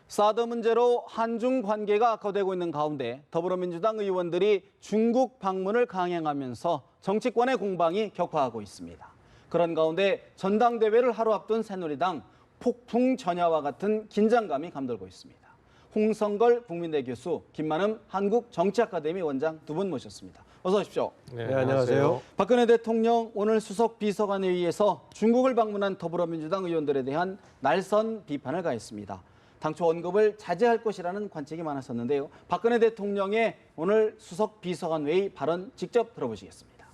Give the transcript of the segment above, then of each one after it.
사드 문제로 한중 관계가 악화되고 있는 가운데 더불어민주당 의원들이 중국 방문을 강행하면서 정치권의 공방이 격화하고 있습니다. 그런 가운데 전당대회를 하루 앞둔 새누리당 폭풍 전야와 같은 긴장감이 감돌고 있습니다. 홍성걸 국민대 교수, 김만흠 한국정치아카데미 원장 두 분 모셨습니다. 어서 오십시오. 네, 안녕하세요. 박근혜 대통령 오늘 수석 비서관회의에서 중국을 방문한 더불어민주당 의원들에 대한 날선 비판을 가했습니다. 당초 언급을 자제할 것이라는 관측이 많았었는데요. 박근혜 대통령의 오늘 수석 비서관회의 발언 직접 들어보시겠습니다.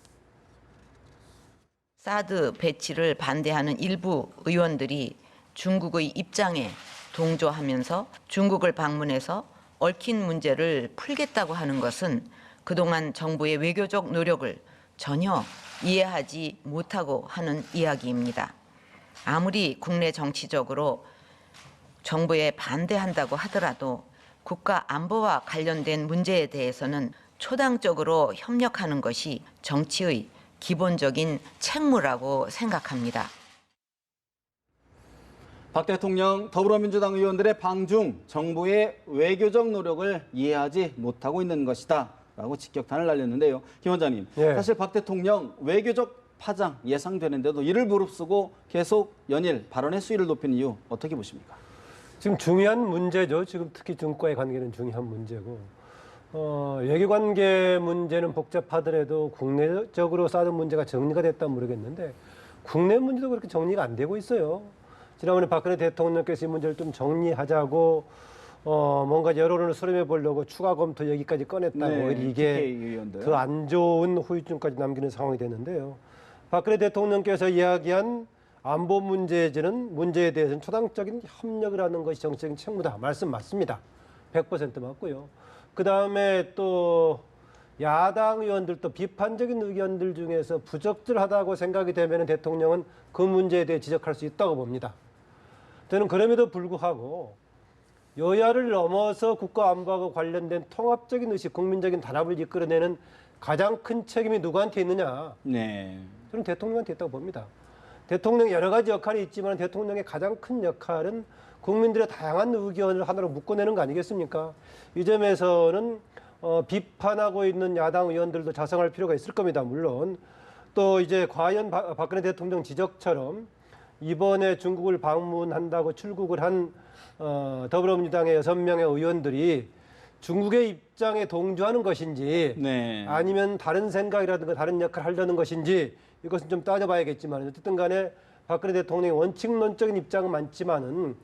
사드 배치를 반대하는 일부 의원들이 중국의 입장에 동조하면서 중국을 방문해서 얽힌 문제를 풀겠다고 하는 것은 그동안 정부의 외교적 노력을 전혀 이해하지 못하고 하는 이야기입니다. 아무리 국내 정치적으로 정부에 반대한다고 하더라도 국가 안보와 관련된 문제에 대해서는 초당적으로 협력하는 것이 정치의 기본적인 책무라고 생각합니다. 박 대통령, 더불어민주당 의원들의 방중, 정부의 외교적 노력을 이해하지 못하고 있는 것이다 라고 직격탄을 날렸는데요. 김 원장님, 사실 박 대통령 외교적 파장 예상되는데도 이를 무릅쓰고 계속 연일 발언의 수위를 높이는 이유 어떻게 보십니까? 지금 중요한 문제죠. 지금 특히 중국과의 관계는 중요한 문제고 외교관계 문제는 복잡하더라도 국내적으로 사드 문제가 정리가 됐다면 모르겠는데 국내 문제도 그렇게 정리가 안 되고 있어요. 지난번에 박근혜 대통령께서 이 문제를 좀 정리하자고 뭔가 여론을 수렴해 보려고 추가 검토 얘기까지 꺼냈다고 이게 더 안 좋은 후유증까지 남기는 상황이 됐는데요. 박근혜 대통령께서 이야기한 안보 문제에 대해서는 초당적인 협력을 하는 것이 정치적인 책무다. 말씀 맞습니다. 100% 맞고요. 그다음에 또 야당 의원들도 비판적인 의견들 중에서 부적절하다고 생각이 되면 대통령은 그 문제에 대해 지적할 수 있다고 봅니다. 저는 그럼에도 불구하고 여야를 넘어서 국가 안보와 관련된 통합적인 의식, 국민적인 단합을 이끌어내는 가장 큰 책임이 누구한테 있느냐? 저는 대통령한테 있다고 봅니다. 대통령 여러 가지 역할이 있지만 대통령의 가장 큰 역할은 국민들의 다양한 의견을 하나로 묶어내는 거 아니겠습니까? 이 점에서는 비판하고 있는 야당 의원들도 자성할 필요가 있을 겁니다. 물론 또 이제 과연 박근혜 대통령 지적처럼 이번에 중국을 방문한다고 출국을 한 더불어민주당의 6명의 의원들이 중국의 입장에 동조하는 것인지 아니면 다른 생각이라든가 다른 역할을 하려는 것인지 이것은 좀 따져봐야겠지만 어쨌든 간에 박근혜 대통령의 원칙론적인 입장은 많지만은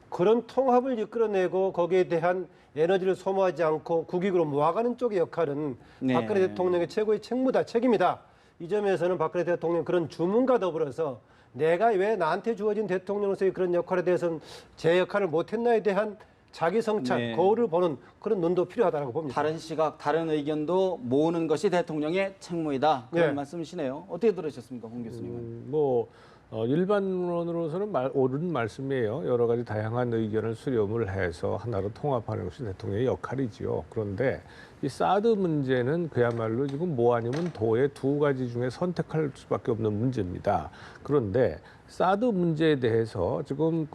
그런 통합을 이끌어내고 거기에 대한 에너지를 소모하지 않고 국익으로 모아가는 쪽의 역할은 박근혜 대통령의 최고의 책임이다. 이 점에서는 박근혜 대통령 그런 주문과 더불어서 내가 왜 나한테 주어진 대통령으로서의 그런 역할에 대해서는 제 역할을 못했나에 대한 자기 성찰, 거울을 보는 그런 눈도 필요하다고 봅니다. 다른 시각, 다른 의견도 모으는 것이 대통령의 책무이다. 그런 말씀이시네요. 어떻게 들으셨습니까, 홍 교수님은? 일반론으로서는 옳은 말씀이에요. 여러 가지 다양한 의견을 수렴을 해서 하나로 통합하는 것이 대통령의 역할이지요. 그런데 이 사드 문제는 그야말로 지금 뭐 아니면 도의 두 가지 중에 선택할 수밖에 없는 문제입니다. 그런데 사드 문제에 대해서 지금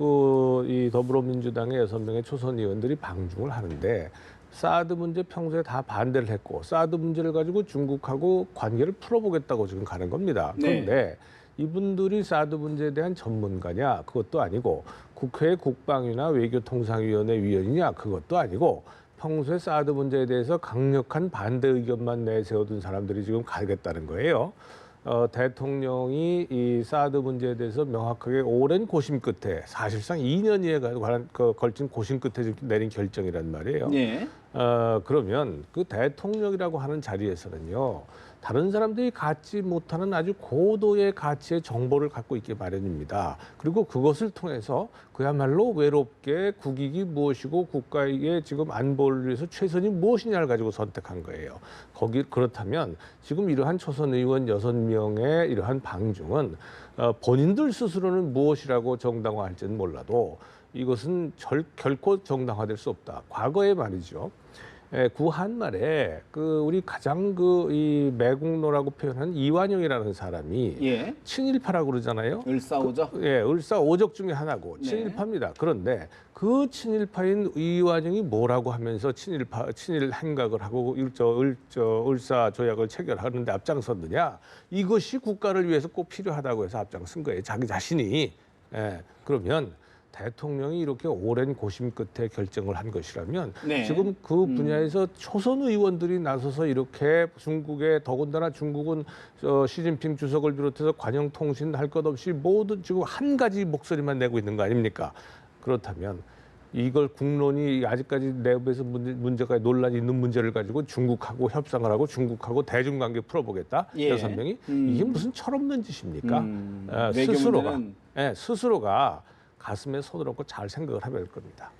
이 더불어민주당의 6명의 초선 의원들이 방중을 하는데 사드 문제 평소에 다 반대를 했고 사드 문제를 가지고 중국하고 관계를 풀어보겠다고 지금 가는 겁니다. 그런데 이분들이 사드 문제에 대한 전문가냐? 그것도 아니고 국회 국방위나 외교통상위원회 위원이냐? 그것도 아니고 평소에 사드 문제에 대해서 강력한 반대 의견만 내세우던 사람들이 지금 가겠다는 거예요. 대통령이 이 사드 문제에 대해서 명확하게 오랜 고심 끝에 사실상 2년여에 걸친 고심 끝에 내린 결정이란 말이에요. 그러면 그 대통령이라고 하는 자리에서는요. 다른 사람들이 갖지 못하는 아주 고도의 가치의 정보를 갖고 있기 마련입니다. 그리고 그것을 통해서 그야말로 외롭게 국익이 무엇이고 국가의 지금 안보를 위해서 최선이 무엇이냐를 가지고 선택한 거예요. 그렇다면 지금 이러한 초선 의원 6명의 이러한 방중은 본인들 스스로는 무엇이라고 정당화할지는 몰라도 이것은 결코 정당화될 수 없다. 과거에 말이죠. 구한말에 우리 가장 이 매국노라고 표현한 이완용이라는 사람이 예. 친일파라고 그러잖아요. 을사오죠. 을사오적 중에 하나고 네. 친일파입니다. 그런데 그 친일파인 이완용이 뭐라고 하면서 친일 행각을 하고 을사 조약을 체결하는데 앞장섰느냐? 이것이 국가를 위해서 꼭 필요하다고 해서 앞장선 거예요. 자기 자신이. 그러면 대통령이 이렇게 오랜 고심 끝에 결정을 한 것이라면 네. 지금 그 분야에서 초선 의원들이 나서서 이렇게 중국에 더군다나 중국은 시진핑 주석을 비롯해서 관영통신 할 것 없이 모두 지금 한 가지 목소리만 내고 있는 거 아닙니까? 그렇다면 이걸 국론이 아직까지 내부에서 문제가 논란이 있는 문제를 가지고 중국하고 협상을 하고 중국하고 대중관계 풀어보겠다. 예. 6명이 이게 무슨 철없는 짓입니까? 외교 스스로가 문제는 스스로가 가슴에 손을 얹고 잘 생각을 해야 될 겁니다.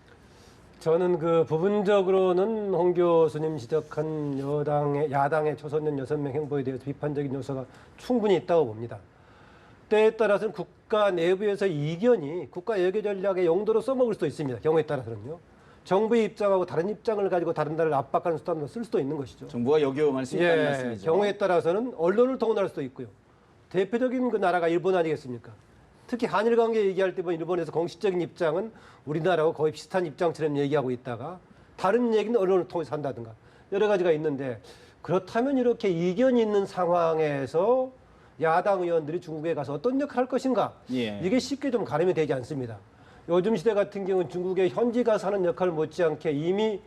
저는 부분적으로는 홍 교수님 지적한 야당의 초선년 6명 행보에 대해서 비판적인 요소가 충분히 있다고 봅니다. 때에 따라서는 국가 내부에서 이견이 국가 외교 전략의 용도로 써먹을 수도 있습니다. 경우에 따라서는요. 정부의 입장하고 다른 입장을 가지고 다른 나라를 압박하는 수단으로 쓸 수도 있는 것이죠. 정부가 역용할 수 있다는 말씀이죠. 경우에 따라서는 언론을 통원할 수도 있고요. 대표적인 나라가 일본 아니겠습니까? 특히 한일 관계 얘기할 때 보면 일본에서 공식적인 입장은 우리나라하고 거의 비슷한 입장처럼 얘기하고 있다가 다른 얘기는 언론을 통해서 한다든가 여러 가지가 있는데 그렇다면 이렇게 이견이 있는 상황에서 야당 의원들이 중국에 가서 어떤 역할을 할 것인가 예. 이게 쉽게 좀 가늠이 되지 않습니다. 요즘 시대 같은 경우는 중국의 현지 가서 하는 역할 못지않게 이미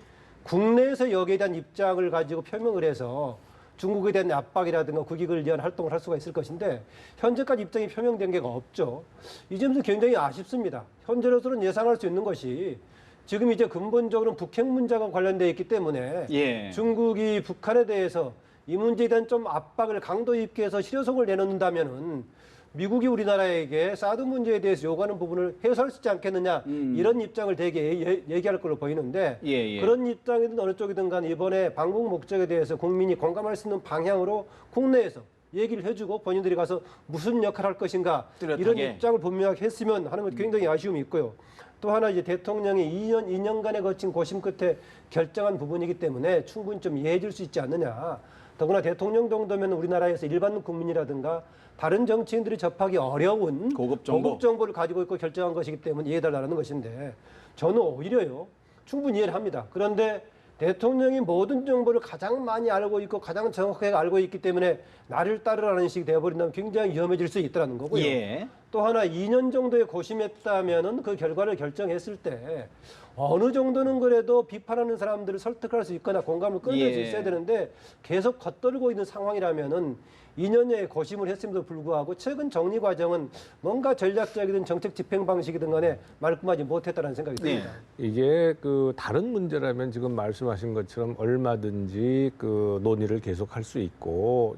국내에서 여기에 대한 입장을 가지고 표명을 해서 중국에 대한 압박이라든가 국익을 위한 활동을 할 수가 있을 것인데 현재까지 입장이 표명된 게 없죠. 이 점에서 굉장히 아쉽습니다. 현재로서는 예상할 수 있는 것이 지금 이제 근본적으로 북핵 문제가 관련되어 있기 때문에 예. 중국이 북한에 대해서 이 문제에 대한 좀 압박을 강도 있게 해서 실효성을 내놓는다면은 미국이 우리나라에게 사드 문제에 대해서 요구하는 부분을 해소할 수 있지 않겠느냐 이런 입장을 되게 얘기할 걸로 보이는데 예. 그런 입장이든 어느 쪽이든 간에 이번에 방북 목적에 대해서 국민이 공감할 수 있는 방향으로 국내에서 얘기를 해주고 본인들이 가서 무슨 역할을 할 것인가 뚜렷하게. 이런 입장을 분명하게 했으면 하는 것 굉장히 아쉬움이 있고요. 또 하나 이제 대통령이 2년간에 거친 고심 끝에 결정한 부분이기 때문에 충분히 좀 이해해 줄 수 있지 않느냐. 더구나 대통령 정도면 우리나라에서 일반 국민이라든가 다른 정치인들이 접하기 어려운 고급 정보를 가지고 있고 결정한 것이기 때문에 이해해달라는 것인데 저는 오히려요. 충분히 이해를 합니다. 그런데 대통령이 모든 정보를 가장 많이 알고 있고 가장 정확하게 알고 있기 때문에 나를 따르라는 식이 되어버린다면 굉장히 위험해질 수 있다는 거고요. 예. 또 하나 2년 정도의 고심했다면은 그 결과를 결정했을 때 어느 정도는 그래도 비판하는 사람들을 설득할 수 있거나 공감을 끌어낼 수 예. 있어야 되는데 계속 겉돌고 있는 상황이라면은 2년여의 고심을 했음에도 불구하고 최근 정리 과정은 뭔가 전략적이든 정책 집행 방식이든 간에 말끔하지 못했다는 생각이 듭니다. 이게 다른 문제라면 지금 말씀하신 것처럼 얼마든지 논의를 계속할 수 있고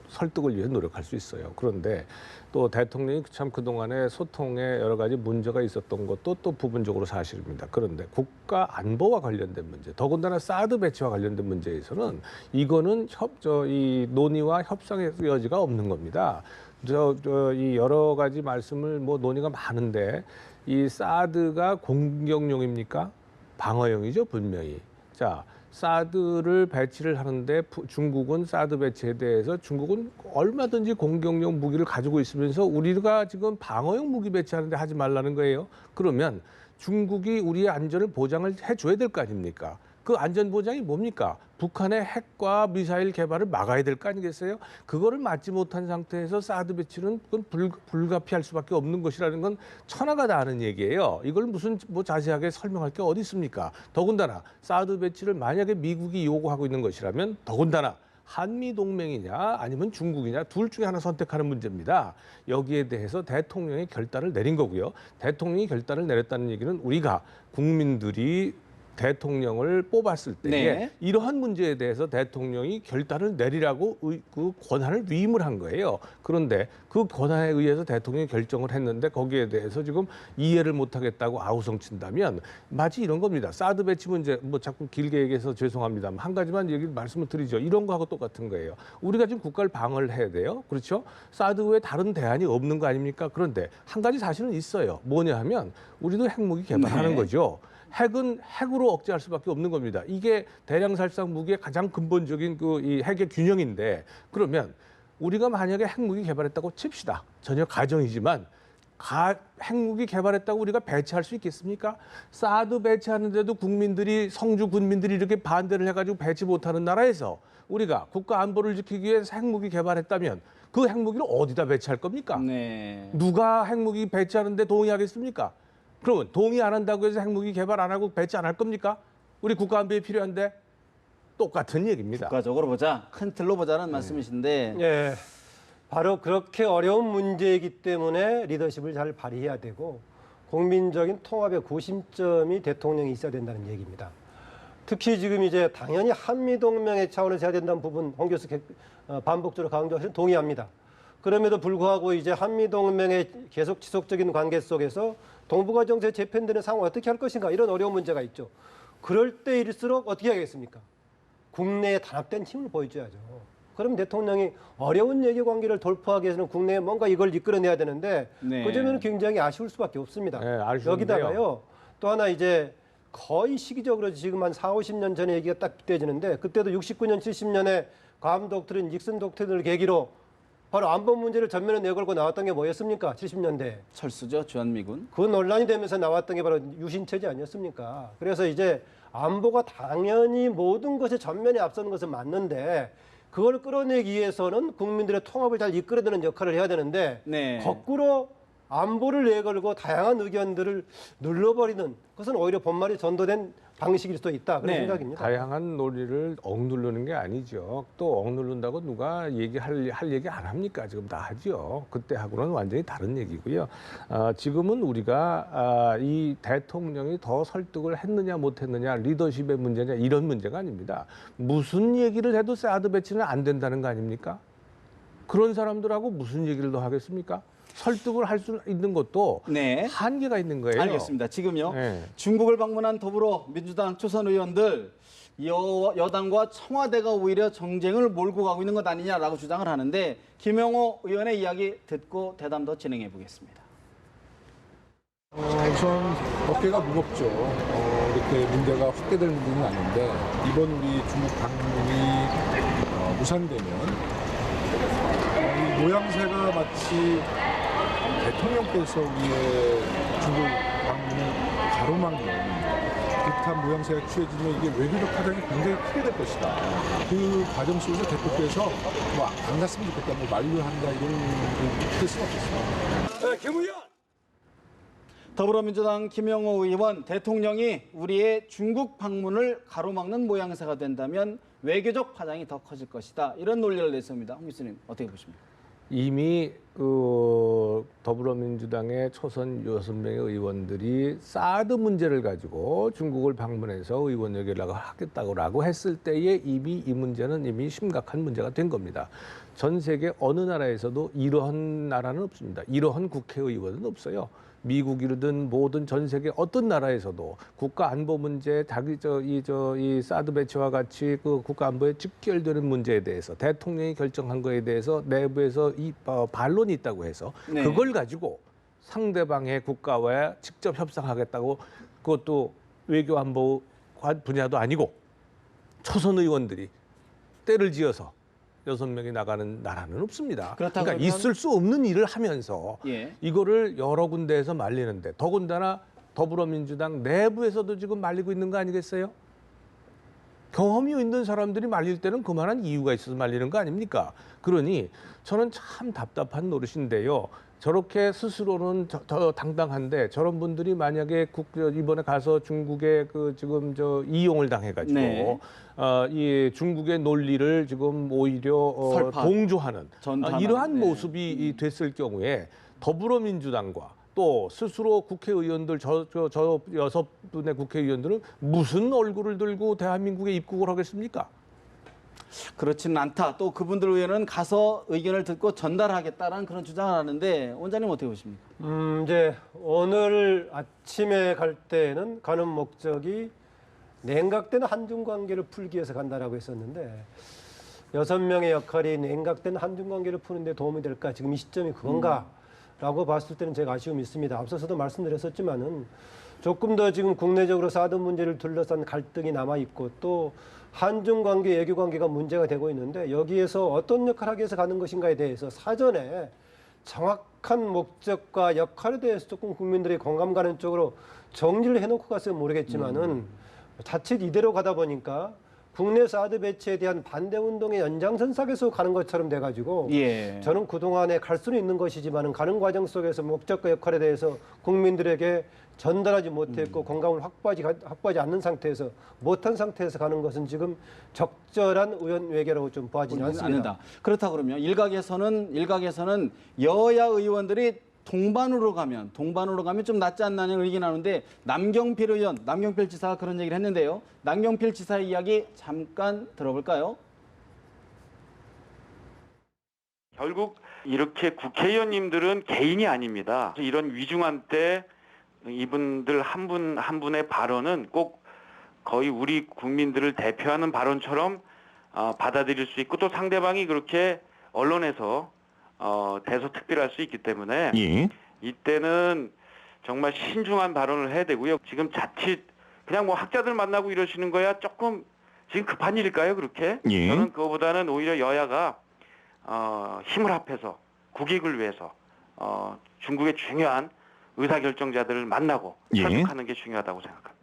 설득을 위해 노력할 수 있어요. 그런데 또 대통령이 참 그동안에 소통에 여러 가지 문제가 있었던 것도 또 부분적으로 사실입니다. 그런데 국가 안보와 관련된 문제, 더군다나 사드 배치와 관련된 문제에서는 이거는 이 논의와 협상의 여지가 없는 겁니다. 이 여러 가지 말씀을 논의가 많은데 이 사드가 공격용입니까? 방어용이죠, 분명히. 자, 사드를 배치를 하는데 중국은 사드 배치에 대해서 중국은 얼마든지 공격용 무기를 가지고 있으면서 우리가 지금 방어용 무기 배치하는데 하지 말라는 거예요. 그러면 중국이 우리의 안전을 보장을 해줘야 될 거 아닙니까? 그 안전 보장이 뭡니까? 북한의 핵과 미사일 개발을 막아야 될 거 아니겠어요? 그거를 막지 못한 상태에서 사드 배치는 그건 불가피할 수밖에 없는 것이라는 건 천하가 다 아는 얘기예요. 이걸 무슨 자세하게 설명할 게 어디 있습니까? 더군다나 사드 배치를 만약에 미국이 요구하고 있는 것이라면 더군다나 한미 동맹이냐 아니면 중국이냐 둘 중에 하나 선택하는 문제입니다. 여기에 대해서 대통령이 결단을 내린 거고요. 대통령이 결단을 내렸다는 얘기는 우리가 국민들이 대통령을 뽑았을 때에 네. 이러한 문제에 대해서 대통령이 결단을 내리라고 그 권한을 위임을 한 거예요. 그런데 그 권한에 의해서 대통령이 결정을 했는데 거기에 대해서 지금 이해를 못하겠다고 아우성친다면 마치 이런 겁니다. 사드 배치 문제 자꾸 길게 얘기해서 죄송합니다만 한 가지만 말씀을 드리죠. 이런 거하고 똑같은 거예요. 우리가 지금 국가를 방어를 해야 돼요. 그렇죠? 사드 외에 다른 대안이 없는 거 아닙니까? 그런데 한 가지 사실은 있어요. 뭐냐 하면 우리도 핵무기 개발하는 네. 거죠. 핵은 핵으로 힘으로 억제할 수밖에 없는 겁니다. 이게 대량 살상 무기의 가장 근본적인 이 핵의 균형인데 그러면 우리가 만약에 핵무기 개발했다고 칩시다. 전혀 가정이지만 핵무기 개발했다고 우리가 배치할 수 있겠습니까? 사드 배치하는데도 국민들이 성주 군민들이 이렇게 반대를 해가지고 배치 못하는 나라에서 우리가 국가 안보를 지키기 위해서 핵무기 개발했다면 그 핵무기를 어디다 배치할 겁니까? 네. 누가 핵무기 배치하는데 동의하겠습니까? 그러면 동의 안 한다고 해서 핵무기 개발 안 하고 배치 안 할 겁니까? 우리 국가 안보에 필요한데 똑같은 얘기입니다. 국가적으로 보자, 큰 틀로 보자는 말씀이신데 예, 바로 그렇게 어려운 문제이기 때문에 리더십을 잘 발휘해야 되고 국민적인 통합의 구심점이 대통령이 있어야 된다는 얘기입니다. 특히 지금 이제 당연히 한미동맹의 차원에서 해야 된다는 부분 홍 교수 반복적으로 강조하시는 동의합니다. 그럼에도 불구하고 이제 한미동맹의 계속 지속적인 관계 속에서 동북아 정세 재편되는 상황을 어떻게 할 것인가 이런 어려운 문제가 있죠. 그럴 때일수록 어떻게 하겠습니까? 국내에 단합된 힘을 보여줘야죠. 그럼 대통령이 어려운 얘기 관계를 돌파하기 위해서는 국내에 뭔가 이걸 이끌어내야 되는데 네. 그 점에는 굉장히 아쉬울 수밖에 없습니다. 네, 아쉬운데요. 여기다가요. 또 하나 이제 거의 시기적으로 지금 한 4, 50년 전에 얘기가 딱 빗대지는데 그때도 69년, 70년에 괌 독트린, 닉슨 독트린을 계기로 바로 안보 문제를 전면에 내걸고 나왔던 게 뭐였습니까? 70년대. 철수죠, 주한미군. 그 논란이 되면서 나왔던 게 바로 유신체제 아니었습니까? 그래서 이제 안보가 당연히 모든 것에 전면에 앞서는 것은 맞는데 그걸 끌어내기 위해서는 국민들의 통합을 잘 이끌어내는 역할을 해야 되는데 네. 거꾸로 안보를 내걸고 다양한 의견들을 눌러버리는 그것은 오히려 본말이 전도된 방식일 수도 있다 그런 네. 생각입니다. 다양한 논리를 억누르는 게 아니죠. 또 억누른다고 누가 할 얘기 안 합니까? 지금 다 하죠. 그때하고는 완전히 다른 얘기고요. 지금은 우리가 이 대통령이 더 설득을 했느냐 못했느냐 리더십의 문제냐 이런 문제가 아닙니다. 무슨 얘기를 해도 사드 배치는 안 된다는 거 아닙니까? 그런 사람들하고 무슨 얘기를 더 하겠습니까? 설득을 할 수 있는 것도 네. 한계가 있는 거예요. 알겠습니다. 지금요. 네. 중국을 방문한 더불어민주당 초선 의원들 여당과 청와대가 오히려 정쟁을 몰고 가고 있는 것 아니냐라고 주장을 하는데 김영호 의원의 이야기 듣고 대담도 진행해 보겠습니다. 우선 어깨가 무겁죠. 이렇게 문제가 확대될 문제는 아닌데 이번 우리 중국 방문이 무산되면 이 모양새가 마치 대통령께서 우리의 중국 방문을 가로막는 듯한 모양새가 취해지면 이게 외교적 파장이 굉장히 크게 될 것이다. 그 과정 속에서 대표께서 뭐 안 갔으면 좋겠다, 뭐 만류한다 이런 할 수는 없겠습니다. 더불어민주당 김영호 의원 대통령이 우리의 중국 방문을 가로막는 모양새가 된다면 외교적 파장이 더 커질 것이다. 이런 논리를 냈습니다. 홍 교수님 어떻게 보십니까? 이미 더불어민주당의 초선 6명의 의원들이 사드 문제를 가지고 중국을 방문해서 의원 연결을 하겠다고 했을 때에 이미 이 문제는 이미 심각한 문제가 된 겁니다. 전 세계 어느 나라에서도 이러한 나라는 없습니다. 이러한 국회의원은 없어요. 미국이든 모든 전 세계 어떤 나라에서도 국가 안보 문제, 이 사드 배치와 같이 그 국가 안보에 직결되는 문제에 대해서 대통령이 결정한 거에 대해서 내부에서 반론이 있다고 해서 네. 그걸 가지고 상대방의 국가와 직접 협상하겠다고 그것도 외교 안보 분야도 아니고 초선 의원들이 때를 지어서 6명이 나가는 나라는 없습니다. 그렇다고 그러니까 그러면- 있을 수 없는 일을 하면서 예. 이거를 여러 군데에서 말리는데 더군다나 더불어민주당 내부에서도 지금 말리고 있는 거 아니겠어요? 경험이 있는 사람들이 말릴 때는 그만한 이유가 있어서 말리는 거 아닙니까? 그러니 저는 참 답답한 노릇인데요. 저렇게 스스로는 더 당당한데 저런 분들이 만약에 이번에 가서 중국에 지금 이용을 당해가지고 네. 이 중국의 논리를 지금 오히려 설파. 동조하는 전담하는, 이러한 네. 모습이 됐을 경우에 더불어민주당과 또 스스로 국회의원들 저 6분의 국회의원들은 무슨 얼굴을 들고 대한민국에 입국을 하겠습니까? 그렇지는 않다. 또 그분들 의원은 가서 의견을 듣고 전달하겠다라는 그런 주장을 하는데 원장님 어떻게 보십니까? 이제 오늘 아침에 갈 때는 가는 목적이 냉각된 한중 관계를 풀기 위해서 간다라고 했었는데 6명의 역할이 냉각된 한중 관계를 푸는데 도움이 될까? 지금 이 시점이 그건가? 라고 봤을 때는 제가 아쉬움이 있습니다. 앞서서도 말씀드렸었지만은 조금 더 지금 국내적으로 사드 문제를 둘러싼 갈등이 남아 있고 또 한중 관계, 외교 관계가 문제가 되고 있는데 여기에서 어떤 역할을 하기 위해서 가는 것인가에 대해서 사전에 정확한 목적과 역할에 대해서 조금 국민들이 공감 가는 쪽으로 정리를 해놓고 갔으면 모르겠지만은 자칫 이대로 가다 보니까 국내 사드 배치에 대한 반대 운동의 연장선상에서 가는 것처럼 돼가지고 예. 저는 그동안에 갈 수는 있는 것이지만은 가는 과정 속에서 목적과 역할에 대해서 국민들에게 전달하지 못했고 공감을 확보하지 않는 상태에서 못한 상태에서 가는 것은 지금 적절한 의원 외교라고 좀 보아지지 않습니다. 않는다. 그렇다 그러면 일각에서는 여야 의원들이 동반으로 가면 좀 낫지 않나는 의견이 나오는데 남경필 지사가 그런 얘기를 했는데요. 남경필 지사의 이야기 잠깐 들어볼까요? 결국 이렇게 국회의원님들은 개인이 아닙니다. 이런 위중한 때 이분들 한 분 한 분의 발언은 꼭 거의 우리 국민들을 대표하는 발언처럼 받아들일 수 있고 또 상대방이 그렇게 언론에서 대서특필할 수 있기 때문에 예. 이때는 정말 신중한 발언을 해야 되고요. 지금 자칫 그냥 뭐 학자들 만나고 이러시는 거야 조금 지금 급한 일일까요? 그렇게? 예. 저는 그거보다는 오히려 여야가 힘을 합해서 국익을 위해서 중국의 중요한 의사결정자들을 만나고 예. 설득하는 게 중요하다고 생각합니다.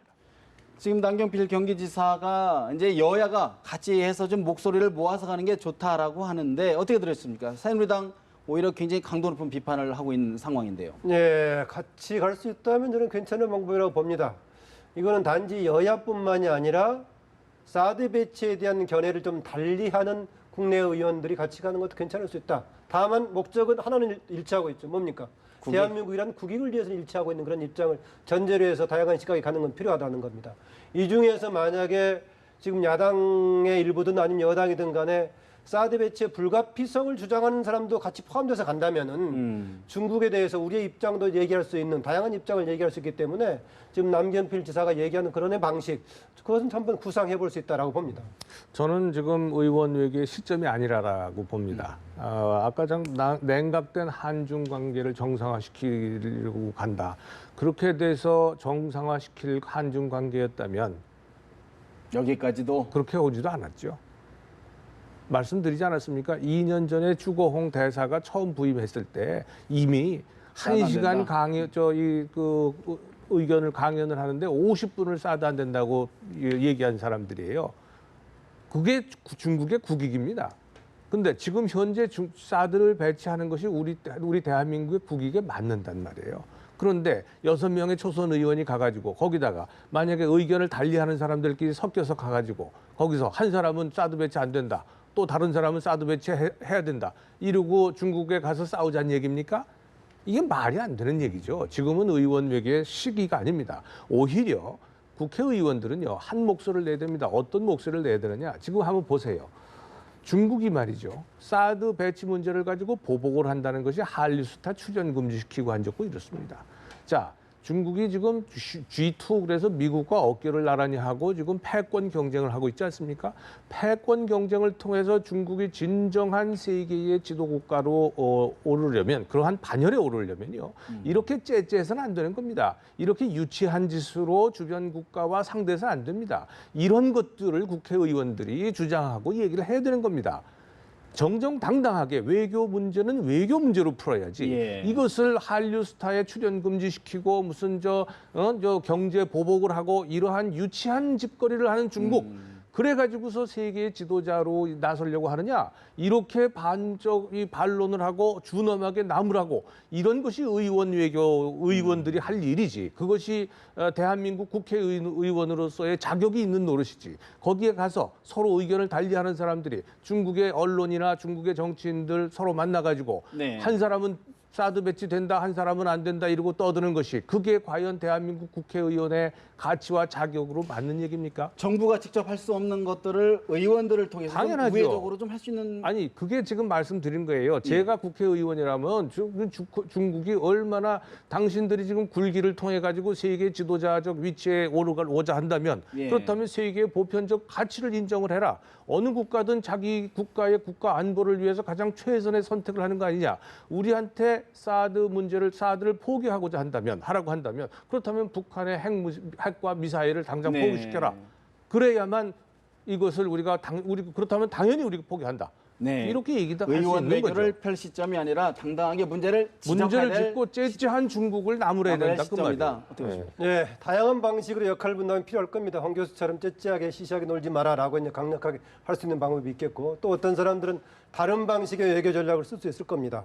지금 남경필 경기지사가 이제 여야가 같이 해서 좀 목소리를 모아서 가는 게 좋다라고 하는데 어떻게 들었습니까? 새누리당 오히려 굉장히 강도 높은 비판을 하고 있는 상황인데요. 예, 같이 갈 수 있다면 저는 괜찮은 방법이라고 봅니다. 이거는 단지 여야뿐만이 아니라 사드 배치에 대한 견해를 좀 달리하는 국내 의원들이 같이 가는 것도 괜찮을 수 있다. 다만 목적은 하나는 일치하고 있죠. 뭡니까? 대한민국이란 국익을 위해서 일치하고 있는 그런 입장을 전제로 해서 다양한 시각이 가는 건 필요하다는 겁니다. 이 중에서 만약에 지금 야당의 일부든 아니면 여당이든 간에 사드 배치의 불가피성을 주장하는 사람도 같이 포함돼서 간다면은 중국에 대해서 우리의 입장도 얘기할 수 있는 다양한 입장을 얘기할 수 있기 때문에 지금 남경필 지사가 얘기하는 그런 방식 그것은 한번 구상해 볼 수 있다라고 봅니다. 저는 지금 의원 외교의 시점이 아니라고 봅니다. 아까 냉각된 한중 관계를 정상화시키려고 간다. 그렇게 돼서 정상화시킬 한중 관계였다면 여기까지도 그렇게 오지도 않았죠. 말씀드리지 않았습니까? 2년 전에 주거홍 대사가 처음 부임했을 때 이미 1시간 의견을 강연을 하는데 50분을 싸도 안 된다고 얘기한 사람들이에요. 그게 중국의 국익입니다. 근데 지금 현재 사드를 배치하는 것이 우리 대한민국의 국익에 맞는단 말이에요. 그런데 6명의 초선 의원이 가가지고 거기다가 만약에 의견을 달리하는 사람들끼리 섞여서 가가지고 거기서 한 사람은 사드 배치 안 된다. 또 다른 사람은 사드 배치해야 된다. 이러고 중국에 가서 싸우자는 얘기입니까? 이게 말이 안 되는 얘기죠. 지금은 의원 외교의 시기가 아닙니다. 오히려 국회의원들은요. 한 목소리를 내야 됩니다. 어떤 목소리를 내야 되느냐. 지금 한번 보세요. 중국이 말이죠. 사드 배치 문제를 가지고 보복을 한다는 것이 한류스타 출연 금지시키고 한 적도 이렇습니다. 자, 중국이 지금 G2 그래서 미국과 어깨를 나란히 하고 지금 패권 경쟁을 하고 있지 않습니까? 패권 경쟁을 통해서 중국이 진정한 세계의 지도 국가로 오르려면 그러한 반열에 오르려면요. 이렇게 째째해서는 안 되는 겁니다. 이렇게 유치한 짓으로 주변 국가와 상대해서는 안 됩니다. 이런 것들을 국회의원들이 주장하고 얘기를 해야 되는 겁니다. 정정당당하게 외교 문제는 외교 문제로 풀어야지. 예. 이것을 한류스타에 출연 금지시키고 무슨 저 경제 보복을 하고 이러한 유치한 짓거리를 하는 중국. 그래가지고서 세계의 지도자로 나서려고 하느냐? 이렇게 이 반론을 하고 준엄하게 나무라고 이런 것이 의원 외교 의원들이 할 일이지. 그것이 대한민국 국회의원으로서의 자격이 있는 노릇이지. 거기에 가서 서로 의견을 달리하는 사람들이 중국의 언론이나 중국의 정치인들 서로 만나가지고 네. 한 사람은 사드 배치 된다, 한 사람은 안 된다 이러고 떠드는 것이 그게 과연 대한민국 국회의원의 가치와 자격으로 맞는 얘기입니까? 정부가 직접 할 수 없는 것들을 의원들을 통해서 좀 당연하죠. 우회적으로 좀 할 수 있는 아니 그게 지금 말씀드린 거예요. 제가 국회의원이라면 중국이 얼마나 당신들이 지금 굴기를 통해 가지고 세계 지도자적 위치에 오르고자 한다면 예. 그렇다면 세계의 보편적 가치를 인정을 해라. 어느 국가든 자기 국가의 국가 안보를 위해서 가장 최선의 선택을 하는 거 아니냐. 우리한테 사드 문제를 사드를 포기하고자 한다면 하라고 한다면 그렇다면 북한의 핵과 미사일을 당장 네. 포기시켜라. 그래야만 이것을 우리가 그렇다면 당연히 우리가 포기한다. 네. 이렇게 얘기도 할 수 의원 있는 외교를 거죠. 펼 시점이 아니라 당당하게 문제를 지적해야 될 짓고 째째한 중국을 나무래야 된다. 그 시점이다. 말이에요. 어떻게 보십니까? 네, 다양한 방식으로 역할 분담이 필요할 겁니다. 황 교수처럼 째째하게 시시하게 놀지 마라라고 이제 강력하게 할 수 있는 방법이 있겠고, 또 어떤 사람들은 다른 방식의 외교 전략을 쓸 수 있을 겁니다.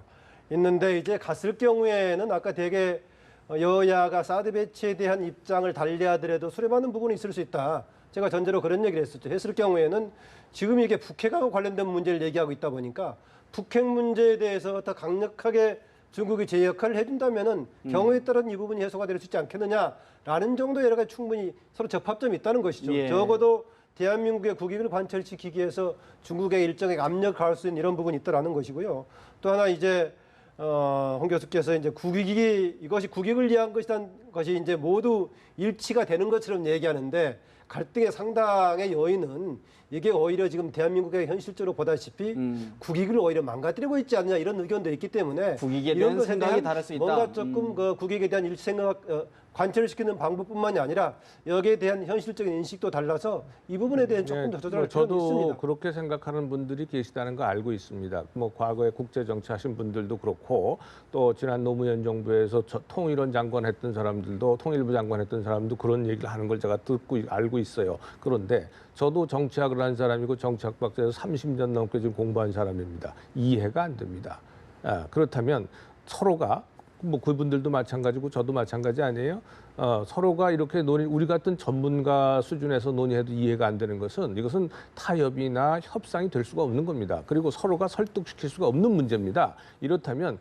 있는데 이제 갔을 경우에는 아까 되게 여야가 사드 배치에 대한 입장을 달리하더라도 수렴하는 부분이 있을 수 있다. 제가 전제로 그런 얘기를 했었죠. 했을 경우에는 지금 이게 북핵하고 관련된 문제를 얘기하고 있다 보니까 북핵 문제에 대해서 더 강력하게 중국이 제 역할을 해준다면은 경우에 따른 이 부분이 해소가 될 수 있지 않겠느냐라는 정도의 여러 가지 충분히 서로 접합점이 있다는 것이죠. 예. 적어도 대한민국의 국익을 관철시키기 위해서 중국의 일정에 압력을 가할 수 있는 이런 부분이 있다라는 것이고요. 또 하나 이제 홍 교수께서 이제 이것이 국익을 위한 것이라는 것이 이제 모두 일치가 되는 것처럼 얘기하는데 갈등의 상당의 요인은 이게 오히려 지금 대한민국의 현실적으로 보다시피 국익을 오히려 망가뜨리고 있지 않느냐 이런 의견도 있기 때문에 국익에 이런 대한 것에 생각이 대한 다를 수 있다. 뭔가 조금 그 국익에 대한 일생각 관철시키는 방법뿐만이 아니라 여기에 대한 현실적인 인식도 달라서 이 부분에 대한 조금 더 조절할 필요가 저도 있습니다. 그렇게 생각하는 분들이 계시다는 거 알고 있습니다. 뭐 과거에 국제 정치하신 분들도 그렇고 또 지난 노무현 정부에서 통일원 장관 했던 사람들도 통일부 장관 했던 사람도 그런 얘기를 하는 걸 제가 듣고 알고 있어요. 그런데 저도 정치학을 한 사람이고 정치학 박사에서 30년 넘게 지금 공부한 사람입니다. 이해가 안 됩니다. 그렇다면 서로가 뭐 그분들도 마찬가지고 저도 마찬가지 아니에요? 서로가 이렇게 우리 같은 전문가 수준에서 논의해도 이해가 안 되는 것은 이것은 타협이나 협상이 될 수가 없는 겁니다. 그리고 서로가 설득시킬 수가 없는 문제입니다. 이렇다면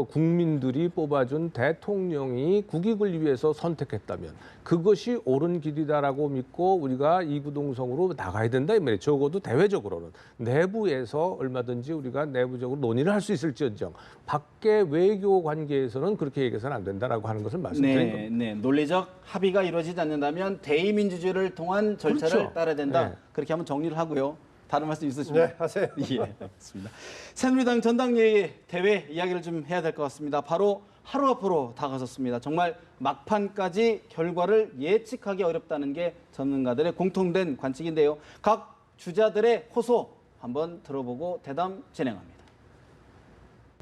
국민들이 뽑아준 대통령이 국익을 위해서 선택했다면 그것이 옳은 길이다라고 믿고 우리가 이구동성으로 나가야 된다 이 말이에요. 적어도 대외적으로는 내부에서 얼마든지 우리가 내부적으로 논의를 할 수 있을지언정 밖의 외교 관계에서는 그렇게 얘기해서는 안 된다라고 하는 것을 말씀드린 겁니다. 네, 논리적 합의가 이루어지지 않는다면 대의민주주의를 통한 절차를 그렇죠. 따라야 된다. 네. 그렇게 한번 정리를 하고요. 다른 말씀 있으십니까? 네, 하세요. 예, 알겠습니다. 새누리당 전당대회 대회 이야기를 좀 해야 될 것 같습니다. 바로 하루 앞으로 다가섰습니다. 정말 막판까지 결과를 예측하기 어렵다는 게 전문가들의 공통된 관측인데요. 각 주자들의 호소 한번 들어보고 대담 진행합니다.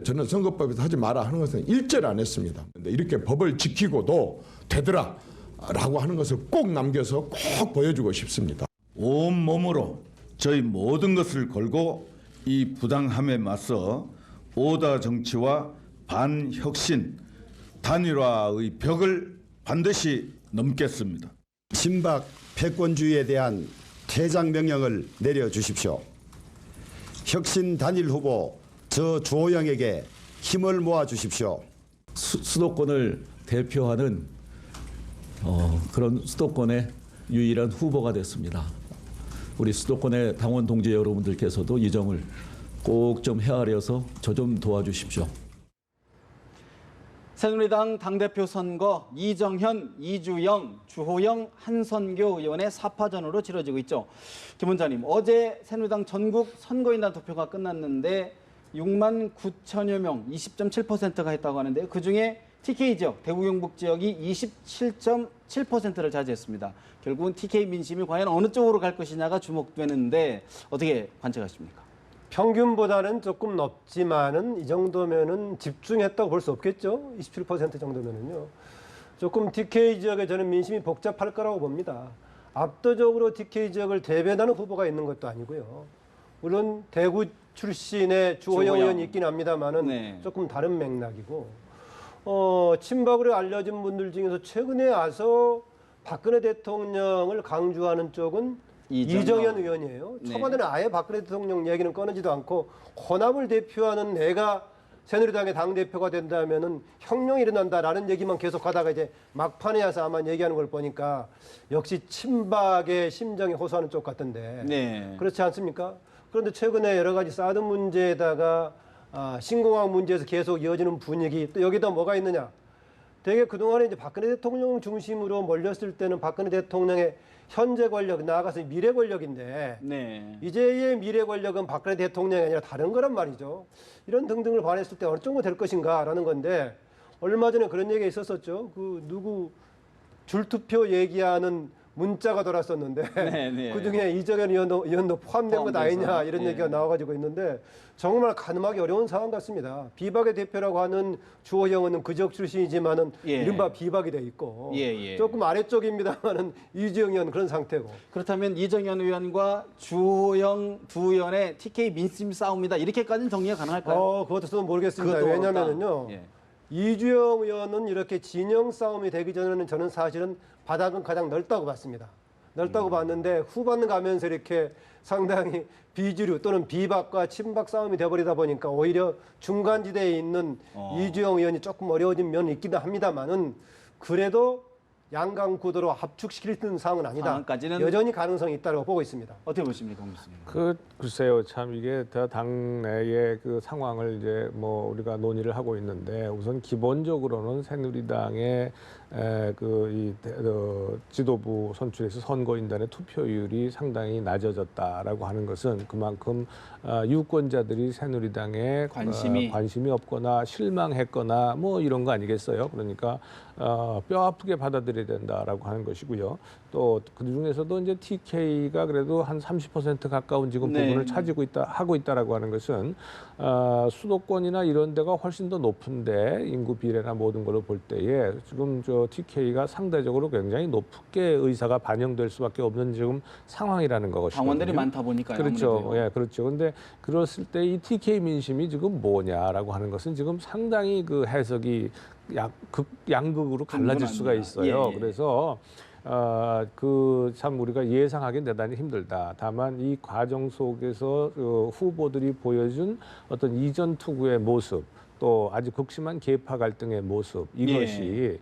저는 선거법에서 하지 마라 하는 것은 일절 안 했습니다. 근데 이렇게 법을 지키고도 되더라라고 하는 것을 꼭 남겨서 꼭 보여주고 싶습니다. 온 몸으로 저희 모든 것을 걸고 이 부당함에 맞서 오다 정치와 반혁신, 단일화의 벽을 반드시 넘겠습니다. 친박 패권주의에 대한 퇴장 명령을 내려주십시오. 혁신 단일 후보 저 주호영에게 힘을 모아주십시오. 수도권을 대표하는 그런 수도권의 유일한 후보가 됐습니다. 우리 수도권의 당원 동지 여러분들께서도 이 점을 꼭 좀 헤아려서 저 좀 도와주십시오. 새누리당 당대표 선거 이정현, 이주영, 주호영, 한선교 의원의 4파전으로 치러지고 있죠. 김 원장님, 어제 새누리당 전국 선거인단 투표가 끝났는데 6만 9천여 명, 20.7%가 했다고 하는데 그중에 TK 지역, 대구 경북 지역이 27.7%를 차지했습니다. 결국은 TK 민심이 과연 어느 쪽으로 갈 것이냐가 주목되는데 어떻게 관측하십니까? 평균보다는 조금 높지만은 이 정도면은 집중했다고 볼 수 없겠죠. 27% 정도면은요. 조금 TK 지역에 저는 민심이 복잡할 거라고 봅니다. 압도적으로 TK 지역을 대변하는 후보가 있는 것도 아니고요. 물론 대구 출신의 주호영 의원이 있긴 합니다만은 네. 조금 다른 맥락이고 친박으로 알려진 분들 중에서 최근에 와서 박근혜 대통령을 강조하는 쪽은 이정현 의원이에요. 네. 초반에는 아예 박근혜 대통령 얘기는 꺼내지도 않고 호남을 대표하는 내가 새누리당의 당대표가 된다면은 혁명이 일어난다라는 얘기만 계속하다가 이제 막판에 와서 아마 얘기하는 걸 보니까 역시 친박의 심정이 호소하는 쪽 같던데 네. 그렇지 않습니까? 그런데 최근에 여러 가지 사드 문제에다가 신공항 문제에서 계속 이어지는 분위기 또 여기다 뭐가 있느냐? 되게 그동안에 이제 박근혜 대통령 중심으로 몰렸을 때는 박근혜 대통령의 현재 권력, 나아가서 미래 권력인데 네. 이제의 미래 권력은 박근혜 대통령이 아니라 다른 거란 말이죠. 이런 등등을 반했을 때 어느 정도 될 것인가라는 건데 얼마 전에 그런 얘기가 있었었죠. 그 누구 줄투표 얘기하는 문자가 돌았었는데 네. 그중에 이정현 의원도 포함된 것 아니냐 이런 예. 얘기가 나와가지고 있는데 정말 가늠하기 어려운 상황 같습니다. 비박의 대표라고 하는 주호영은 그적 출신이지만은 예. 이른바 비박이 돼 있고 예. 조금 아래쪽입니다만은 이주영 의원 그런 상태고. 그렇다면 이정현 의원과 주호영 두 의원의 TK 민심 싸움이다. 이렇게까지는 정리가 가능할까요? 그것도 저는 모르겠습니다. 그것도 왜냐면은요. 어렵다. 예. 이주영 의원은 이렇게 진영 싸움이 되기 전에는 저는 사실은 바닥은 가장 넓다고 봤습니다. 넓다고 봤는데 후반 가면서 이렇게 상당히 비주류 또는 비박과 친박 싸움이 돼버리다 보니까 오히려 중간지대에 있는 이주영 의원이 조금 어려워진 면이 있기도 합니다만은 그래도 양강 구도로 압축시킬 수 있는 상황은 아니다. 상황까지는 여전히 가능성이 있다고 보고 있습니다. 어떻게 보십니까, 교수님? 글쎄요, 참 이게 당내의 그 상황을 이제 뭐 우리가 논의를 하고 있는데 우선 기본적으로는 새누리당의 지도부 선출에서 선거인단의 투표율이 상당히 낮아졌다라고 하는 것은 그만큼 유권자들이 새누리당에 관심이 없거나 실망했거나 뭐 이런 거 아니겠어요? 그러니까 뼈 아프게 받아들여야 된다라고 하는 것이고요. 또 그 중에서도 이제 TK가 그래도 한 30% 가까운 지금 부분을 차지고 하고 있다라고 하는 것은 수도권이나 이런 데가 훨씬 더 높은데 인구 비례나 모든 걸로 볼 때에 지금 저 TK가 상대적으로 굉장히 높게 의사가 반영될 수밖에 없는 지금 상황이라는 것이거든요. 당원들이 많다 보니까요. 그렇죠. 아무래도요. 예, 그렇죠. 근데 그랬을 때 이 TK 민심이 지금 뭐냐라고 하는 것은 지금 상당히 그 해석이 양극으로 갈라질 수가 있어요. 예. 그래서 참 우리가 예상하기 대단히 힘들다. 다만 이 과정 속에서 후보들이 보여준 어떤 이전 투구의 모습, 또 아주 극심한 계파 갈등의 모습, 이것이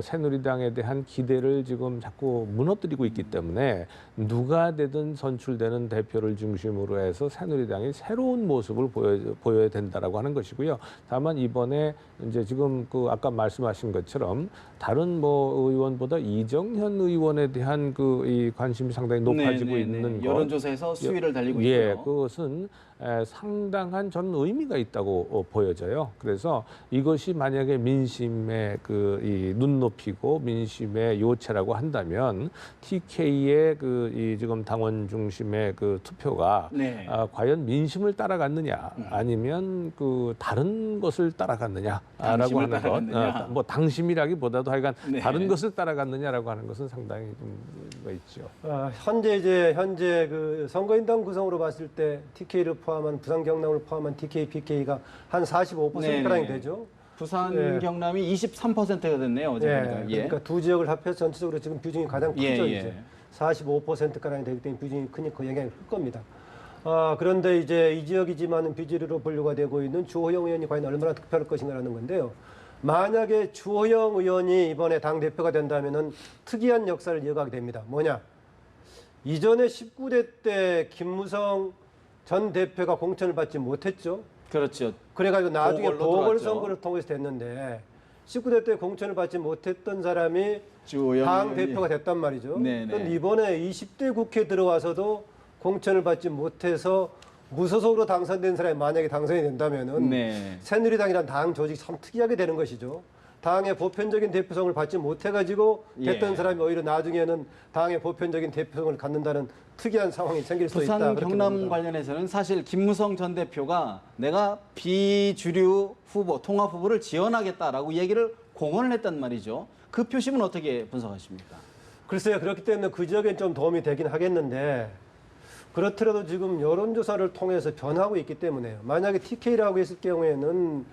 새누리당에 대한 기대를 지금 자꾸 무너뜨리고 있기 때문에 누가 되든 선출되는 대표를 중심으로 해서 새누리당이 새로운 모습을 보여야 된다라고 하는 것이고요. 다만 이번에 이제 지금 그 아까 말씀하신 것처럼 다른 뭐 의원보다 이정현 의원에 대한 이 관심이 상당히 높아지고 있는 것. 여론조사에서 수위를 달리고 예, 있고요. 그것은 상당한 저는 의미가 있다고 보여져요. 그래서 이것이 만약에 민심의 이 눈높이고 민심의 요체라고 한다면 TK의 이 지금 당원 중심의 그 투표가 과연 민심을 따라갔느냐 아니면 다른 것을 따라갔느냐라고 하는 것, 뭐 당심이라기보다도 하여간 다른 것을 따라갔느냐라고 하는 것은 상당히 좀 있죠. 현재 그 선거인단 구성으로 봤을 때 TK를 포함한 부산 경남을 포함한 TK, PK가 한 45%가량이 되죠. 부산 경남이 23%가 됐네요. 어제 보니까. 그러니까 두 지역을 합해서 전체적으로 지금 비중이 가장 크죠. 이제 45%가량이 되기 때문에 비중이 크니까 영향이 클 겁니다. 그런데 이제 이 지역이지만은 비주류로 분류가 되고 있는 주호영 의원이 과연 얼마나 득표할 것인가라는 건데요. 만약에 주호영 의원이 이번에 당 대표가 된다면은 특이한 역사를 이어가게 됩니다. 뭐냐? 이전에 19대 때 김무성 전 대표가 공천을 받지 못했죠. 그렇죠. 그래가지고 나중에 보궐선거를 들어왔죠. 통해서 됐는데 19대 때 공천을 받지 못했던 사람이 주호영 당 의원이. 대표가 됐단 말이죠. 네네. 그런데 이번에 20대 국회에 들어와서도 공천을 받지 못해서 무소속으로 당선된 사람이 만약에 당선이 된다면은 새누리당이란 당 조직이 참 특이하게 되는 것이죠. 당의 보편적인 대표성을 받지 못해가지고 됐던 사람이 오히려 나중에는 당의 보편적인 대표성을 갖는다는 특이한 상황이 생길 수 있다. 부산 그렇게 경남 봅니다. 관련해서는 사실 김무성 전 대표가 내가 비주류 후보, 통합 후보를 지원하겠다라고 얘기를 공언을 했단 말이죠. 그 표심은 어떻게 분석하십니까? 글쎄요. 그렇기 때문에 그 지역엔 좀 도움이 되긴 하겠는데 그렇더라도 지금 여론조사를 통해서 변하고 있기 때문에요. 만약에 TK라고 했을 경우에는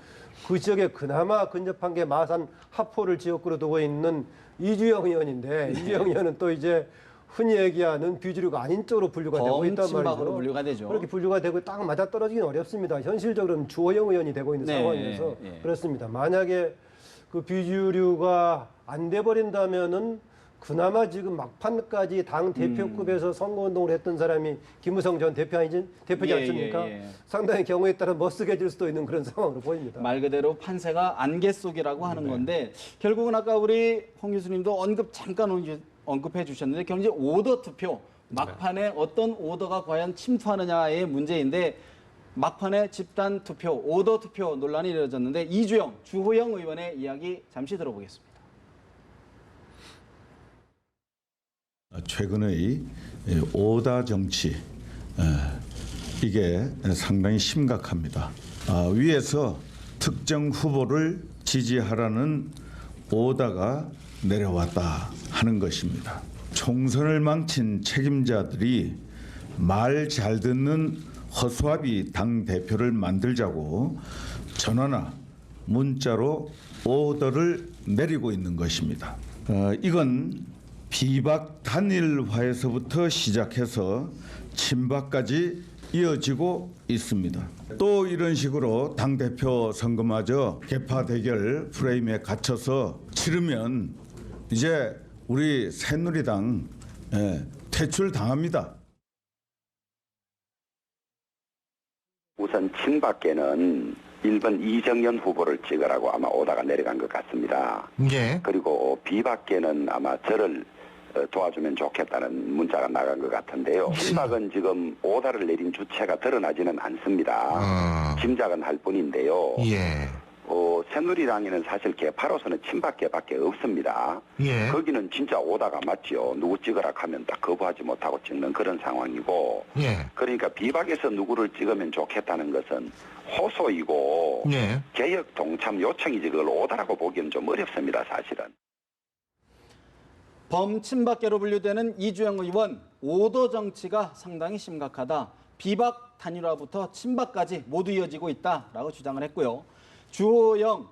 그 지역에 그나마 근접한 게 마산 하포를 지역구로 두고 있는 이주영 의원인데 이주영 의원은 또 이제 흔히 얘기하는 비주류가 아닌 쪽으로 분류가 되고 있단 범친박으로 말이죠. 분류가 되죠. 그렇게 분류가 되고 딱 맞아떨어지긴 어렵습니다. 현실적으로는 주호영 의원이 되고 있는 상황이어서 그렇습니다. 만약에 그 비주류가 안 돼 버린다면은 그나마 지금 막판까지 당 대표급에서 선거운동을 했던 사람이 김무성 전 대표지 예, 않습니까? 예, 예. 상당히 경우에 따라 멋쓰게질 수도 있는 그런 상황으로 보입니다. 말 그대로 판세가 안개 속이라고 하는 건데 결국은 아까 우리 홍 교수님도 잠깐 언급해 주셨는데 경제 오더 투표 막판에 어떤 오더가 과연 침투하느냐의 문제인데 막판에 집단 투표, 오더 투표 논란이 이어졌는데 이주영, 주호영 의원의 이야기 잠시 들어보겠습니다. 최근의 오다 정치 이게 상당히 심각합니다. 위에서 특정 후보를 지지하라는 오다가 내려왔다 하는 것입니다. 총선을 망친 책임자들이 말 잘 듣는 허수아비 당 대표를 만들자고 전화나 문자로 오더를 내리고 있는 것입니다. 이건 비박 단일화에서부터 시작해서 친박까지 이어지고 있습니다. 또 이런 식으로 당대표 선거마저 개파 대결 프레임에 갇혀서 치르면 이제 우리 새누리당 퇴출당합니다. 우선 친박계는 1번 이정현 후보를 찍으라고 아마 오다가 내려간 것 같습니다. 예. 그리고 비박계는 아마 저를 도와주면 좋겠다는 문자가 나간 것 같은데요. 친박은 지금 오다를 내린 주체가 드러나지는 않습니다. 짐작은 할 뿐인데요. 예. 새누리당에는 사실 개파로서는 친박계밖에 없습니다. 예. 거기는 진짜 오다가 맞지요. 누구 찍으라 하면 딱 거부하지 못하고 찍는 그런 상황이고. 예. 그러니까 비박에서 누구를 찍으면 좋겠다는 것은 호소이고 예. 개혁 동참 요청이지 그걸 오다라고 보기는 좀 어렵습니다. 사실은. 범친박계로 분류되는 이주영 의원, 오더 정치가 상당히 심각하다. 비박 단일화부터 친박까지 모두 이어지고 있다라고 주장을 했고요. 주호영,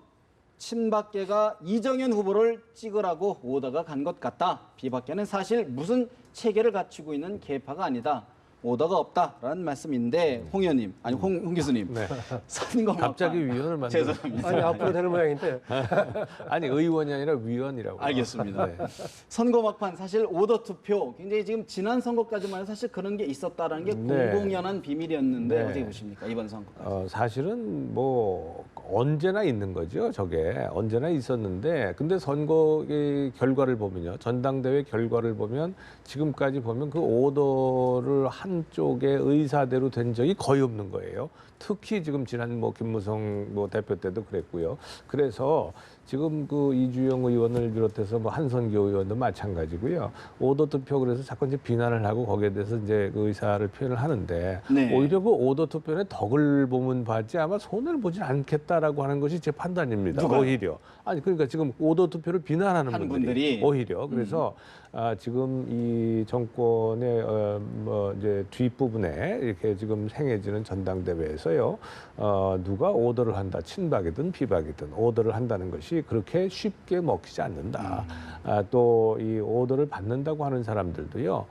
친박계가 이정현 후보를 찍으라고 오더가 간 것 같다. 비박계는 사실 무슨 체계를 갖추고 있는 개파가 아니다. 오더가 없다라는 말씀인데 홍 의원님, 아니 홍 교수님. 네. 선거 갑자기 위원을 만들어. 죄송합니다. 아니 앞으로 되는 모양인데. 아니 의원이 아니라 위원이라고. 알겠습니다. 네. 선거 막판 사실 오더 투표 굉장히 지금 지난 선거까지만 해도 사실 그런 게 있었다라는 게 네. 공공연한 비밀이었는데 네. 어떻게 보십니까 이번 선거? 사실은 뭐 언제나 있는 거죠. 저게 언제나 있었는데 근데 선거의 결과를 보면요. 전당대회 결과를 보면 지금까지 보면 그 오더를 한쪽의 의사대로 된 적이 거의 없는 거예요. 특히 지금 지난 김무성 대표 때도 그랬고요. 그래서 지금 그 이주영 의원을 비롯해서 한선교 의원도 마찬가지고요. 오더 투표 그래서 자꾸 이제 비난을 하고 거기에 대해서 이제 그 의사를 표현을 하는데 네. 오히려 그 오더 투표에 덕을 보면 받지 아마 손해를 보진 않겠다라고 하는 것이 제 판단입니다. 누가요? 오히려 아니 그러니까 지금 오더 투표를 비난하는 하는 분들이 오히려 그래서 지금 이 정권의 이제 뒷부분에 이렇게 지금 행해지는 전당대회에서요. 누가 오더를 한다. 친박이든 비박이든 오더를 한다는 것이 그렇게 쉽게 먹히지 않는다. 또 이 오더를 받는다고 하는 사람들도요.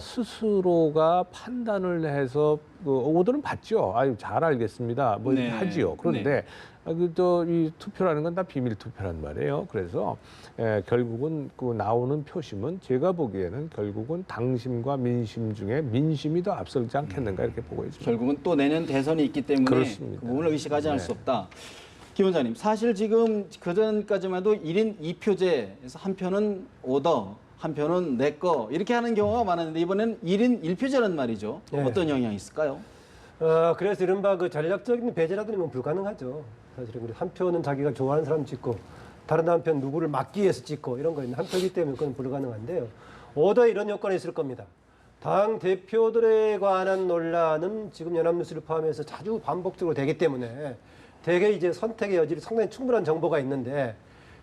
스스로가 판단을 해서 그 오더는 받죠. 아유 잘 알겠습니다. 뭐 이렇게 네. 하지요. 그런데 또 이 투표라는 건 다 비밀 투표란 말이에요. 그래서 결국은 그 나오는 표심은 제가 보기에는 결국은 당심과 민심 중에 민심이 더 앞서지 않겠는가 이렇게 보고 있습니다. 결국은 또 내년 대선이 있기 때문에 그렇습니다. 그 부분을 의식하지 않을 네. 수 없다. 김 원장님, 사실 지금 그전까지만 해도 1인 2표제에서 한 표는 오더, 한 표는 내 거 이렇게 하는 경우가 많았는데 이번에는 1인 1표제란 말이죠. 네. 어떤 영향이 있을까요? 그래서 이른바 그 전략적인 배제라는 건 불가능하죠. 사실은 한 표는 자기가 좋아하는 사람 찍고 다른 한 편 누구를 막기 위해서 찍고 이런 거는 한 표이기 때문에 그건 불가능한데요. 오더 이런 요건이 있을 겁니다. 당 대표들에 관한 논란은 지금 연합뉴스를 포함해서 자주 반복적으로 되기 때문에 대개 이제 선택의 여지를 상당히 충분한 정보가 있는데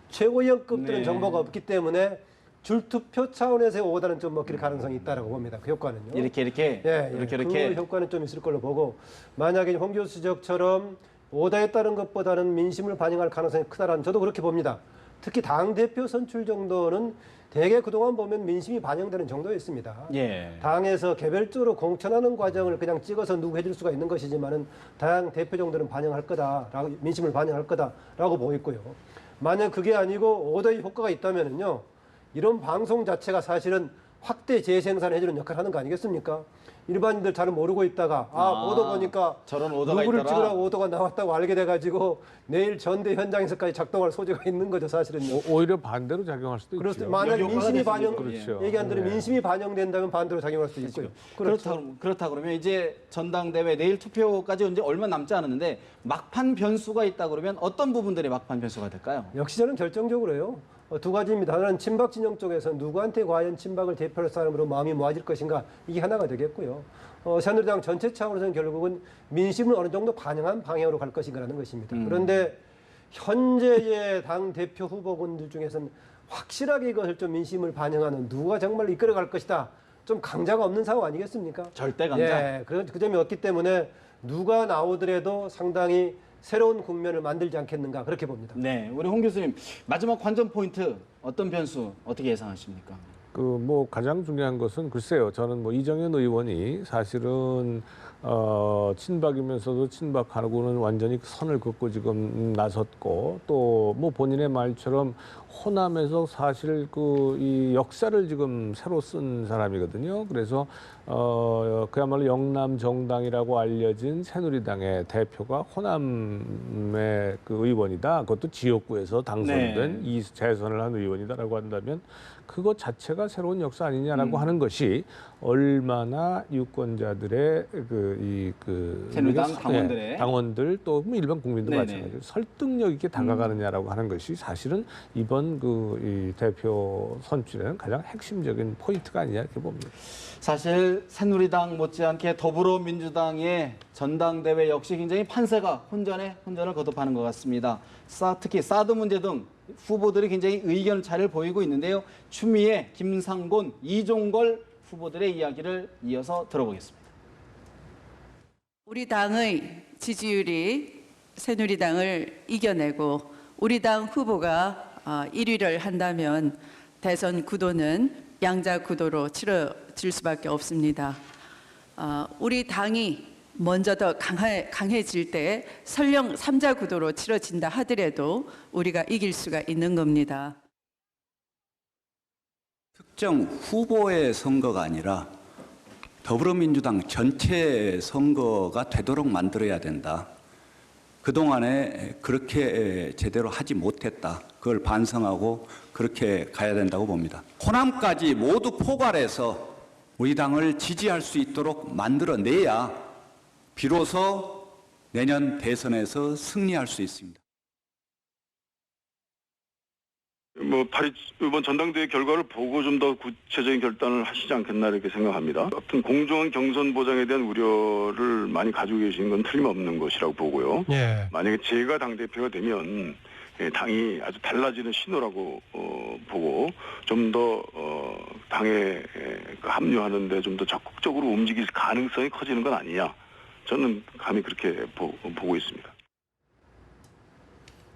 최고위원급들은 네. 정보가 없기 때문에 줄투표 차원에서의 오더는 좀 먹힐 가능성이 있다라고 봅니다. 그 효과는요. 이렇게 그 효과는 좀 있을 걸로 보고 만약에 홍 교수 지적처럼 오더에 따른 것보다는 민심을 반영할 가능성이 크다라는 저도 그렇게 봅니다. 특히 당대표 선출 정도는 대개 그동안 보면 민심이 반영되는 정도였습니다. 예. 당에서 개별적으로 공천하는 과정을 그냥 찍어서 누구 해줄 수가 있는 것이지만은 당 대표 정도는 반영할 거다라고 민심을 반영할 거다라고 보고 있고요. 만약 그게 아니고 오더의 효과가 있다면은요. 이런 방송 자체가 사실은 확대 재생산해주는 역할을 하는 거 아니겠습니까? 일반인들 잘 모르고 있다가 보도 보니까 저런 오더가 누구를 있더라. 찍으라고 오더가 나왔다고 알게 돼가지고 내일 전대 현장에서까지 작동할 소지가 있는 거죠, 사실은요. 오히려 반대로 작용할 수도 있죠. 그렇습니다. 만약 민심이 반영, 그렇죠. 얘기한 대로 네. 민심이 반영된다면 반대로 작용할 수도 있고요. 그렇다 그러면 이제 전당대회 내일 투표까지 이제 얼마 남지 않았는데 막판 변수가 있다 그러면 어떤 부분들이 막판 변수가 될까요? 역시 저는 결정적으로요. 두 가지입니다. 하나는 친박 진영 쪽에서 누구한테 과연 친박을 대표할 사람으로 마음이 모아질 것인가, 이게 하나가 되겠고요. 새누리당 전체 차원에서는 결국은 민심을 어느 정도 반영한 방향으로 갈 것인가라는 것입니다. 그런데 현재의 당 대표 후보군들 중에서는 확실하게 이것을 좀 민심을 반영하는 누가 정말 이끌어갈 것이다, 좀 강자가 없는 상황 아니겠습니까? 절대 강자. 예, 그 점이 없기 때문에 누가 나오더라도 상당히 새로운 국면을 만들지 않겠는가, 그렇게 봅니다. 네, 우리 홍 교수님 마지막 관전 포인트 어떤 변수 어떻게 예상하십니까? 뭐 가장 중요한 것은 글쎄요. 저는 뭐 이정현 의원이 사실은 친박이면서도 친박하고는 완전히 선을 긋고 지금 나섰고, 또 뭐 본인의 말처럼 호남에서 사실 이 역사를 지금 새로 쓴 사람이거든요. 그래서 그야말로 영남 정당이라고 알려진 새누리당의 대표가 호남의 그 의원이다. 그것도 지역구에서 당선된 이 재선을 한 의원이다라고 한다면 그것 자체가 새로운 역사 아니냐라고 하는 것이 얼마나 유권자들의 새누리당 당원들의 당원들 또 일반 국민도 네네. 마찬가지로 설득력 있게 다가가느냐라고 하는 것이 사실은 이번 이 대표 선출에는 가장 핵심적인 포인트가 아니냐 이렇게 봅니다. 사실 새누리당 못지않게 더불어민주당의 전당대회 역시 굉장히 판세가 혼전을 거듭하는 것 같습니다. 특히 사드 문제 등 후보들이 굉장히 의견 차를 보이고 있는데요. 추미애, 김상곤, 이종걸 후보들의 이야기를 이어서 들어보겠습니다. 우리 당의 지지율이 새누리당을 이겨내고 우리 당 후보가 1위를 한다면 대선 구도는 양자 구도로 치러질 수밖에 없습니다. 우리 당이 먼저 더 강해질 때 설령 3자 구도로 치러진다 하더라도 우리가 이길 수가 있는 겁니다. 특정 후보의 선거가 아니라 더불어민주당 전체 선거가 되도록 만들어야 된다. 그동안에 그렇게 제대로 하지 못했다. 그걸 반성하고 그렇게 가야 된다고 봅니다. 호남까지 모두 포괄해서 우리 당을 지지할 수 있도록 만들어내야 비로소 내년 대선에서 승리할 수 있습니다. 이번 전당대회 결과를 보고 좀 더 구체적인 결단을 하시지 않겠나 이렇게 생각합니다. 아무튼 공정한 경선 보장에 대한 우려를 많이 가지고 계신 건 틀림없는 것이라고 보고요. 예. 만약에 제가 당대표가 되면 당이 아주 달라지는 신호라고 보고 좀 더 당에 합류하는데 좀 더 적극적으로 움직일 가능성이 커지는 건 아니냐. 저는 감히 그렇게 보고 있습니다.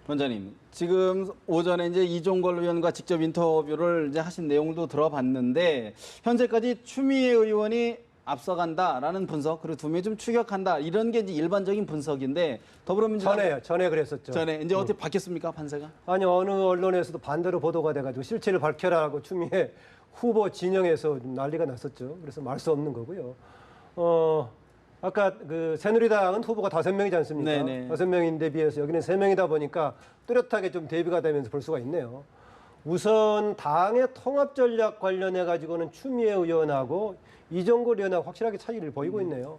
원장님, 지금 오전에 이제 이종걸 의원과 직접 인터뷰를 이제 하신 내용도 들어봤는데 현재까지 추미애 의원이 앞서간다라는 분석, 그리고 두 명이 좀 추격한다, 이런 게 이제 일반적인 분석인데 더불어민주당 전에 그랬었죠. 전에 이제 어떻게 바뀌었습니까, 판세가? 아니, 어느 언론에서도 반대로 보도가 돼가지고 실체를 밝혀라고 추미애 후보 진영에서 난리가 났었죠. 그래서 말 수 없는 거고요. 아까 그 새누리당은 후보가 5명이지 않습니까? 네네. 5명인데 비해서 여기는 3명이다 보니까 뚜렷하게 좀 대비가 되면서 볼 수가 있네요. 우선 당의 통합 전략 관련해 가지고는 추미애 의원하고 이종걸 의원하고 확실하게 차이를 보이고 있네요.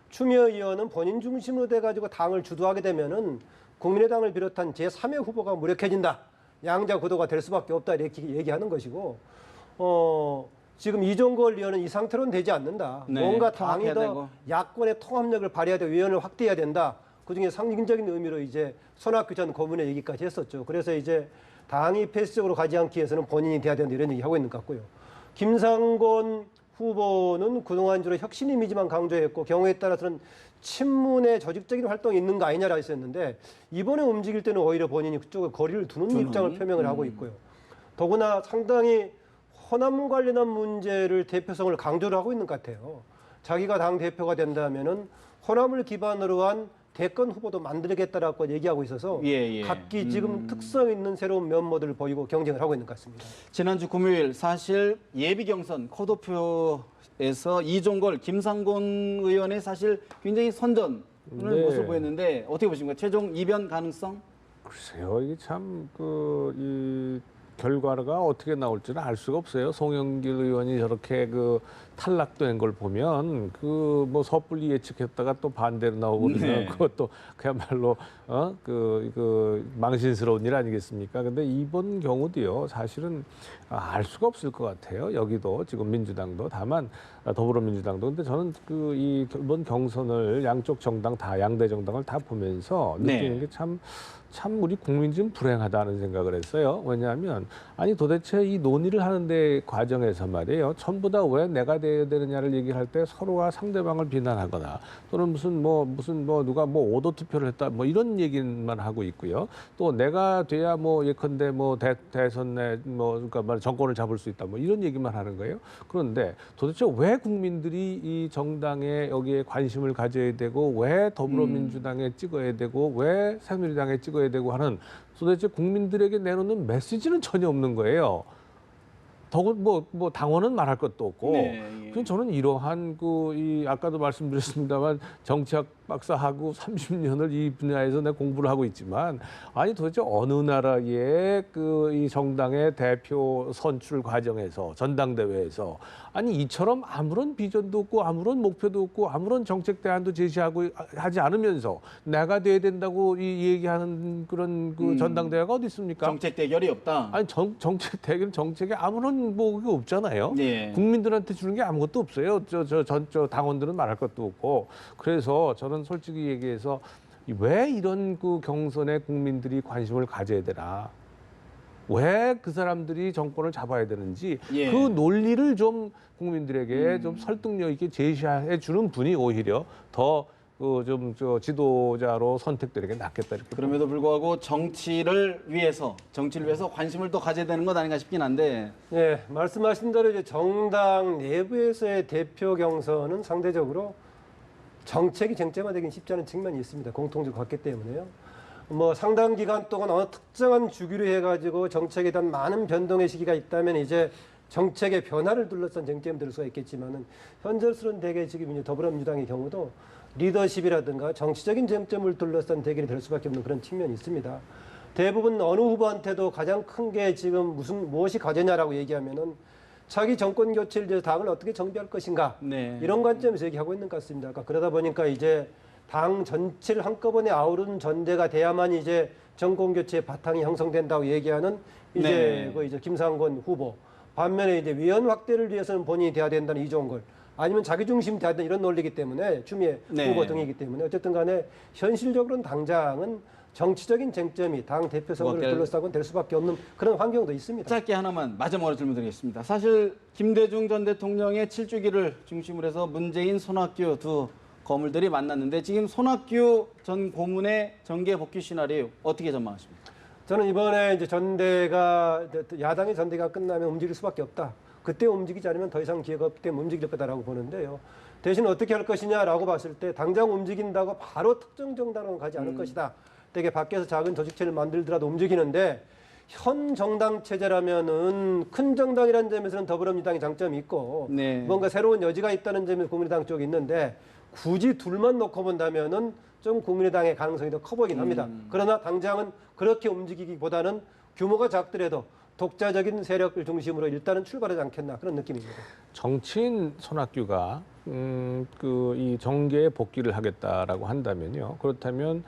추미애 의원은 본인 중심으로 돼 가지고 당을 주도하게 되면은 국민의당을 비롯한 제3의 후보가 무력해진다. 양자 구도가 될 수밖에 없다, 이렇게 얘기하는 것이고, 지금 이종걸 의원은 이 상태로는 되지 않는다. 네, 뭔가 당이 통합해야 더 되고. 야권의 통합력을 발휘해야 되고 의원을 확대해야 된다. 그중에 상징적인 의미로 이제 손학규 전 고문의 얘기까지 했었죠. 그래서 이제 당이 폐쇄적으로 가지 않기 위해서는 본인이 돼야 된다, 이런 얘기하고 있는 것 같고요. 김상곤 후보는 그동안 주로 혁신 이미지만 강조했고 경우에 따라서는 친문의 조직적인 활동이 있는 거 아니냐라고 했었는데 이번에 움직일 때는 오히려 본인이 그쪽에 거리를 두는 입장을 표명을 하고 있고요. 더구나 상당히 호남 관련한 문제를 대표성을 강조를 하고 있는 것 같아요. 자기가 당 대표가 된다면은 호남을 기반으로 한 대권 후보도 만들겠다라고 얘기하고 있어서 예. 각기 지금 특성 있는 새로운 면모들을 보이고 경쟁을 하고 있는 것 같습니다. 지난주 금요일 사실 예비 경선 컷오프에서 이종걸, 김상곤 의원의 사실 굉장히 선전을 네. 모습 보였는데 어떻게 보십니까? 최종 이변 가능성? 글쎄요, 이게 참 이 결과가 어떻게 나올지는 알 수가 없어요. 송영길 의원이 저렇게 탈락된 걸 보면 뭐 섣불리 예측했다가 또 반대로 나오고 그러면 그것도 그야말로 망신스러운 일 아니겠습니까? 근데 이번 경우도요, 사실은 알 수가 없을 것 같아요. 여기도 지금 민주당도 다만 더불어민주당도. 근데 저는 이번 경선을 양쪽 정당 다 양대 정당을 다 보면서 느끼는 게 참 우리 국민이 좀 불행하다는 생각을 했어요. 왜냐하면 아니 도대체 이 논의를 하는데 과정에서 말이에요. 전부 다 왜 내가 돼야 되느냐를 얘기할 때 서로가 상대방을 비난하거나 또는 무슨 누가 오도 투표를 했다 뭐 이런 얘기만 하고 있고요. 또 내가 돼야 예컨대 대선 내 그러니까 정권을 잡을 수 있다 뭐 이런 얘기만 하는 거예요. 그런데 도대체 왜 국민들이 이 정당에 여기에 관심을 가져야 되고 왜 더불어민주당에 찍어야 되고 왜 새누리당에 찍어야 되고 하는 도대체 국민들에게 내놓는 메시지는 전혀 없는 거예요. 더군 당원은 말할 것도 없고. 그래서 저는 이러한 아까도 말씀드렸습니다만 정치학 박사하고 30년을 이 분야에서 내가 공부를 하고 있지만 아니 도대체 어느 나라의 이 정당의 대표 선출 과정에서 전당대회에서 아니 이처럼 아무런 비전도 없고 아무런 목표도 없고 아무런 정책 대안도 제시하고 하지 않으면서 내가 돼야 된다고 얘기하는 그런 전당대회가 어디 있습니까? 정책 대결이 없다. 아니 정책 대결 정책에 아무런 그게 없잖아요. 국민들한테 주는 게 아무것도 없어요. 저 당원들은 말할 것도 없고. 그래서 저는 솔직히 얘기해서 왜 이런 경선에 국민들이 관심을 가져야 되나? 왜 그 사람들이 정권을 잡아야 되는지 그 논리를 좀 국민들에게 좀 설득력 있게 제시해 주는 분이 오히려 더 지도자로 선택되는 게 낫겠다 이렇게. 그럼에도 불구하고 정치를 위해서 관심을 또 가져야 되는 것 아닌가 싶긴 한데. 네, 말씀하신 대로 이제 정당 내부에서의 대표 경선은 상대적으로 정책이 쟁점화되긴 쉽지 않은 측면이 있습니다. 공통적으로 같기 때문에요. 상당 기간 동안 어느 특정한 주기로 해가지고 정책에 대한 많은 변동의 시기가 있다면 이제 정책의 변화를 둘러싼 쟁점이 될 수가 있겠지만은 현재로서는 대개 지금 이제 더불어민주당의 경우도 리더십이라든가 정치적인 쟁점을 둘러싼 대결이 될 수밖에 없는 그런 측면이 있습니다. 대부분 어느 후보한테도 가장 큰 게 지금 무엇이 과제냐라고 얘기하면은 자기 정권 교체를 위해서 당을 어떻게 정비할 것인가 이런 관점에서 얘기하고 있는 것 같습니다. 그러다 보니까 이제 당 전체를 한꺼번에 아우르는 전대가 돼야만 이제 정권 교체의 바탕이 형성된다고 얘기하는 이제 이제 김상곤 후보. 반면에 이제 위원 확대를 위해서는 본인이 돼야 된다는 이종걸. 아니면 자기 중심 돼야 된다 이런 논리이기 때문에 추미애 후보 등이기 때문에 어쨌든 간에 현실적으로는 당장은 정치적인 쟁점이 당 대표 선거를 둘러싸고 될 수밖에 없는 그런 환경도 있습니다. 짧게 하나만 마지막으로 질문드리겠습니다. 사실 김대중 전 대통령의 7주기를 중심으로 해서 문재인, 손학규 두 거물들이 만났는데 지금 손학규 전 고문의 정계 복귀 시나리오 어떻게 전망하십니까? 저는 이번에 이제 야당의 전대가 끝나면 움직일 수밖에 없다. 그때 움직이지 않으면 더 이상 기회가 없기 때문에 움직일 거다라고 보는데요. 대신 어떻게 할 것이냐라고 봤을 때 당장 움직인다고 바로 특정 정당으로 가지 않을 것이다. 되게 밖에서 작은 조직체를 만들더라도 움직이는데 현 정당 체제라면은 큰 정당이라는 점에서는 더불어민주당이 장점이 있고 뭔가 새로운 여지가 있다는 점에서 국민의당 쪽이 있는데 굳이 둘만 놓고 본다면은 좀 국민의당의 가능성이 더 커 보이긴 합니다. 그러나 당장은 그렇게 움직이기보다는 규모가 작더라도 독자적인 세력을 중심으로 일단은 출발하지 않겠나 그런 느낌입니다. 정치인 손학규가 이 정계에 복귀를 하겠다라고 한다면요. 그렇다면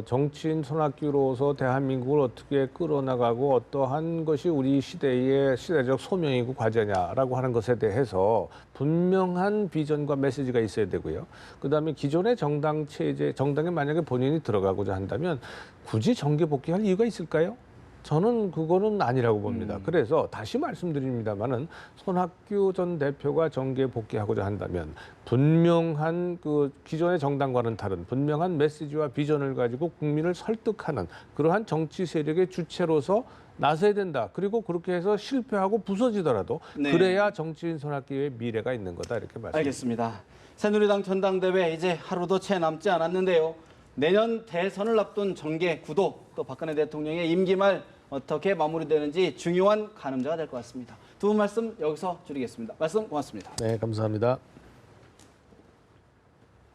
정치인 손학규로서 대한민국을 어떻게 끌어나가고 어떠한 것이 우리 시대의 시대적 소명이고 과제냐라고 하는 것에 대해서 분명한 비전과 메시지가 있어야 되고요. 그다음에 기존의 정당 체제, 정당에 만약에 본인이 들어가고자 한다면 굳이 정계 복귀할 이유가 있을까요? 저는 그거는 아니라고 봅니다. 그래서 다시 말씀드립니다만은 손학규 전 대표가 정계에 복귀하고자 한다면 분명한 기존의 정당과는 다른 분명한 메시지와 비전을 가지고 국민을 설득하는 그러한 정치 세력의 주체로서 나서야 된다. 그리고 그렇게 해서 실패하고 부서지더라도 네. 그래야 정치인 손학규의 미래가 있는 거다 이렇게 말씀드립니다. 알겠습니다. 새누리당 전당대회 이제 하루도 채 남지 않았는데요. 내년 대선을 앞둔 정계 구도 또 박근혜 대통령의 임기 말 어떻게 마무리되는지 중요한 가늠자가 될 것 같습니다. 두 분 말씀 여기서 줄이겠습니다. 말씀 고맙습니다. 네, 감사합니다.